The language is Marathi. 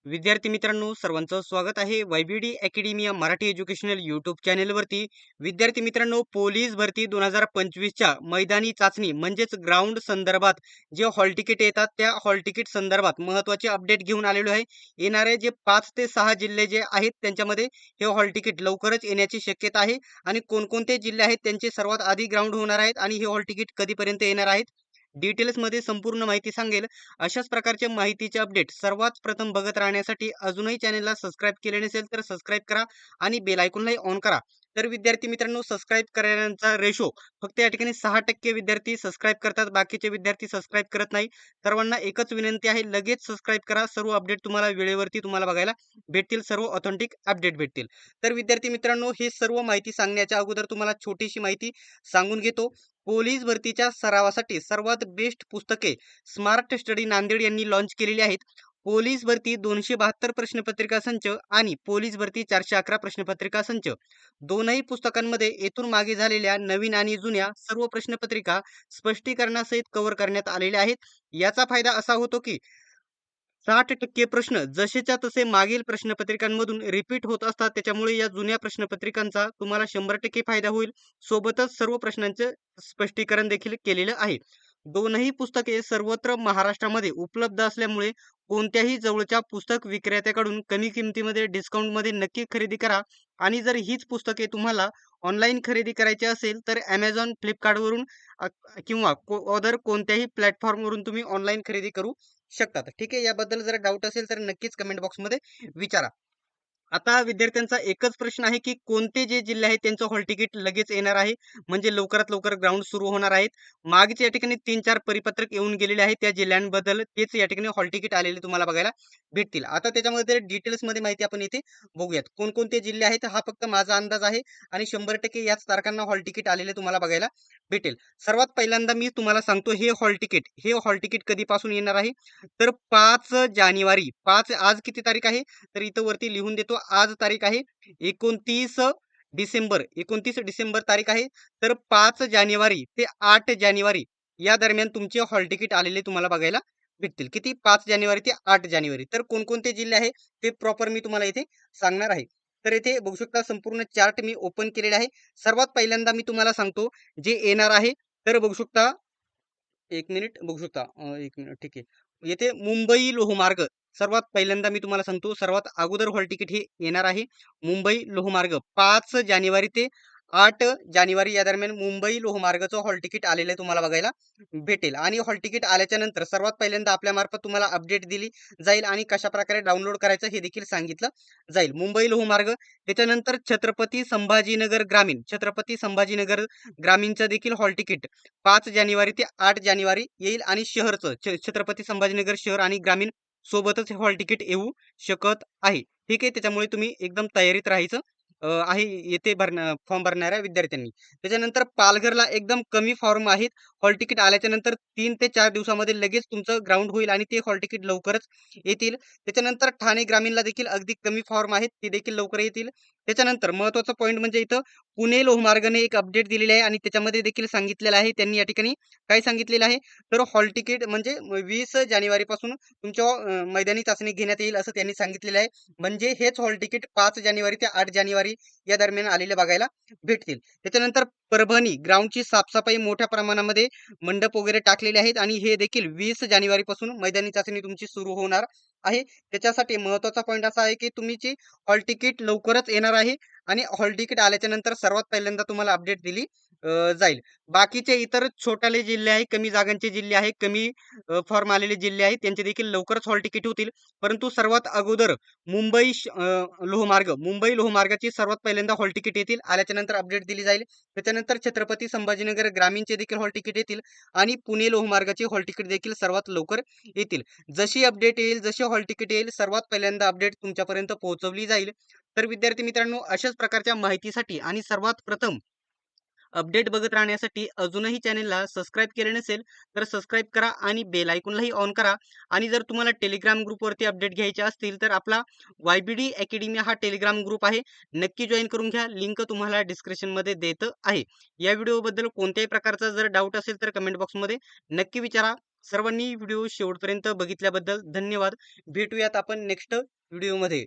विद्यार्थी मित्रांनो, सर्वांचं स्वागत आहे YBD academy Marathi educational YouTube चॅनेलवरती. विद्यार्थी मित्रांनो, पोलीस भरती 2025च्या मैदानी चाचणी म्हणजेच ग्राउंड संदर्भात जे हॉल तिकीट येतात त्या हॉल तिकीट संदर्भात महत्त्वाचे अपडेट घेऊन आलेलो आहे. येणारे जे 5 ते 6 जिल्हे जे आहेत त्यांच्यामध्ये हे हॉल तिकीट लवकरच येण्याची शक्यता आहे. आणि कोणकोणते जिल्हे आहेत त्यांचे सर्वात आधी ग्राउंड होणार आहेत आणि हे हॉल तिकीट कधीपर्यंत येणार आहेत, डिटेल्समध्ये संपूर्ण माहिती सांगेल. अशाच प्रकारचे माहितीचे अपडेट सर्वात प्रथम बघत राहण्यासाठी अजूनही चॅनलला सबस्क्राईब केले नसेल तर सबस्क्राईब करा आणि बेल आयकॉनलाही ऑन करा. तर विद्यार्थी मित्रांनो, सबस्क्राईब करणाऱ्यांचा रेशो फक्त या ठिकाणी 6% विद्यार्थी सबस्क्राईब करतात, बाकीचे विद्यार्थी सबस्क्राईब करत नाही. सर्वांना एकच विनंती आहे, लगेच सबस्क्राईब करा. सर्व अपडेट तुम्हाला वेळेवरती तुम्हाला बघायला भेटतील, सर्व ऑथेंटिक अपडेट भेटतील. तर विद्यार्थी मित्रांनो, हे सर्व माहिती सांगण्याच्या अगोदर तुम्हाला छोटीशी माहिती सांगून घेतो. पोलीस भरतीच्या सरावासाठी सर्वात बेस्ट पुस्तके स्मार्ट स्टडी नांदेड यांनी लॉन्च केलेली आहेत. पोलीस भरती 272 प्रश्नपत्रिका संच आणि पोलीस भरती 411 प्रश्नपत्रिका संच, दोनही पुस्तकांमध्ये येथून मागे झालेल्या नवीन आणि जुन्या सर्व प्रश्नपत्रिका स्पष्टीकरणासहित कव्हर करण्यात आलेल्या आहेत. याचा फायदा असा होतो की 60% प्रश्न जसेच्या तसे मागील प्रश्नपत्रिकांमधून रिपीट होत असतात. त्याच्यामुळे या जुन्या प्रश्नपत्रिकांचा तुम्हाला 100% फायदा होईल. सोबतच सर्व प्रश्नांचे स्पष्टीकरण देखील केलेलं आहे. दोनही पुस्तके सर्वत्र महाराष्ट्रामध्ये उपलब्ध असल्यामुळे कोणत्याही जवळच्या पुस्तक विक्रेत्याकडून कमी किमतीमध्ये डिस्काउंटमध्ये नक्की खरेदी करा. आणि जर हीच पुस्तके तुम्हाला ऑनलाईन खरेदी करायची असेल तर Amazon, फ्लिपकार्टवरून किंवा अदर कोणत्याही प्लॅटफॉर्मवरून तुम्ही ऑनलाईन खरेदी करू शकतात. ठीक आहे. याबद्दल जर डाऊट असेल तर नक्कीच कमेंट बॉक्समध्ये विचारा. आता विद्यार्थ्यांचा एकच प्रश्न आहे की कोणते जे जिल्हे आहेत त्यांचं हॉल तिकीट लगेच येणार आहे, म्हणजे लवकरात लवकर ग्राउंड सुरू होणार आहेत. मागचे या ठिकाणी 3-4 परिपत्रक येऊन गेलेले आहेत, त्या जिल्ह्यांबद्दल तेच या ठिकाणी हॉल तिकीट आलेले तुम्हाला बघायला भेटतील. आता त्याच्यामध्ये डिटेल्समध्ये माहिती आपण इथे बघूयात. कोणकोणते जिल्हे आहेत हा फक्त माझा अंदाज आहे आणि 100% याच तारखांना हॉल तिकीट आलेले तुम्हाला बघायला भेटेल. सर्वात पहिल्यांदा मी तुम्हाला सांगतो हे हॉल तिकीट कधीपासून येणार आहे, तर 5 जानेवारी. 5 आज किती तारीख आहे, तर इथं वरती लिहून देतो. आज तारीख आहे 29 डिसेंबर. 29 डिसेंबर तारीख आहे. तर 5 जानेवारी ते 8 जानेवारी या दरम्यान तुमचे हॉल तिकीट आलेले तुम्हाला बघायला भेटतील. किती? 5 जानेवारी ते 8 जानेवारी. तर कोणकोणते जिल्हे आहे ते प्रॉपर मी तुम्हाला इथे सांगणार आहे. तर इथे बघू शकता संपूर्ण चार्ट मी ओपन केलेला आहे. सर्वात पहिल्यांदा मी तुम्हाला सांगतो जे येणार आहे. तर बघू शकता, 1 मिनिट बघू शकता. 1 मिनिट ठीक आहे. येथे मुंबई लोहमार्ग सर्वात पहिल्यांदा मी तुम्हाला सांगतो, सर्वात अगोदर हॉल तिकीट हे येणार आहे. मुंबई लोहमार्ग 5 जानेवारी ते 8 जानेवारी या दरम्यान मुंबई लोहमार्गाचं हॉल तिकीट आलेलं आहे तुम्हाला बघायला भेटेल. आणि हॉल तिकीट आल्याच्या नंतर सर्वात पहिल्यांदा आपल्यामार्फत तुम्हाला अपडेट दिली जाईल आणि कशाप्रकारे डाउनलोड करायचं हे देखील सांगितलं जाईल. मुंबई लोहमार्ग, त्याच्यानंतर छत्रपती संभाजीनगर ग्रामीणचं देखील हॉल तिकीट 5 जानेवारी ते 8 जानेवारी येईल. आणि शहरचं छत्रपती संभाजीनगर शहर आणि ग्रामीण सोबतच हे हॉल तिकीट येऊ शकत आहे. ठीक आहे. त्याच्यामुळे तुम्ही एकदम तयारीत राहायचं आहे येथे फॉर्म भरणाऱ्या विद्यार्थ्यांनी. त्याच्यानंतर पालघरला एकदम कमी फॉर्म आहेत. हॉल तिकीट आल्याच्या नंतर 3 ते 4 दिवसामध्ये लगेच तुमचं ग्राउंड होईल आणि ते हॉल तिकीट लवकरच येतील. त्याच्यानंतर ठाणे ग्रामीणला देखील अगदी कमी फॉर्म आहेत, ते देखील लवकर येतील. त्याच्यानंतर महत्त्वाचा पॉईंट म्हणजे इथं पुणे लोहमार्गाने एक अपडेट दिलेली आहे आणि त्याच्यामध्ये देखील सांगितलेलं आहे त्यांनी या ठिकाणी काय सांगितलेलं आहे, तर हॉल तिकीट म्हणजे 20 जानेवारीपासून तुमच्या मैदानी चाचणी घेण्यात येईल असं त्यांनी सांगितलेलं आहे. म्हणजे हेच हॉल तिकीट 5 जानेवारी ते 8 जानेवारी या दरम्यान आलेले बघायला भेटतील. त्याच्यानंतर परभणी ग्राउंडची साफसफाई मोठ्या प्रमाणामध्ये मंडप वगैरे टाकलेले आहेत आणि हे देखील 20 जानेवारीपासून मैदानी चाचणी तुमची सुरू होणार आहे. त्याच्यासाठी महत्त्वाचा पॉईंट असा आहे की तुमची हॉल तिकीट लवकरच येणार आहे आणि हॉल तिकीट आल्याच्या नंतर सर्वात पहिल्यांदा तुम्हाला अपडेट दिली जाईल. बाकीचे इतर छोटाले जिल्हे आहे, कमी जागांचे जिल्हे आहे, कमी फॉर्म आलेले जिल्हे आहेत, त्यांचे देखील लवकरच हॉल तिकीट होतील. परंतु सर्वात अगोदर मुंबई लोहमार्गाची सर्वात पहिल्यांदा हॉल तिकीट येतील. आल्याच्या नंतर अपडेट दिली जाईल. त्याच्यानंतर छत्रपती संभाजीनगर ग्रामीणचे देखील हॉल तिकीट येतील आणि पुणे लोहमार्गाचे हॉल तिकीट देखील सर्वात लवकर येतील. जशी अपडेट येईल, जशी हॉल तिकीट येईल, सर्वात पहिल्यांदा अपडेट तुमच्यापर्यंत पोहोचवली जाईल. तर विद्यार्थी मित्रांनो, अशाच प्रकारच्या माहितीसाठी आणि सर्वात प्रथम अपडेट बघत राहण्यासाठी अजूनही चॅनलला सबस्क्राईब केले नसेल तर सबस्क्राईब करा आणि बेल आयकॉनलाही ऑन करा. आणि जर तुम्हाला टेलिग्राम ग्रुपवरती अपडेट घ्यायचे असतील तर आपला वायबीडी अकॅडमी हा टेलिग्राम ग्रुप आहे, नक्की जॉईन करून घ्या. लिंक तुम्हाला डिस्क्रिप्शनमध्ये देत आहे. या व्हिडिओबद्दल कोणत्याही प्रकारचा जर डाऊट असेल तर कमेंट बॉक्समध्ये नक्की विचारा. सर्वांनी व्हिडिओ शेवटपर्यंत बघितल्याबद्दल धन्यवाद. भेटूयात आपण नेक्स्ट व्हिडिओमध्ये.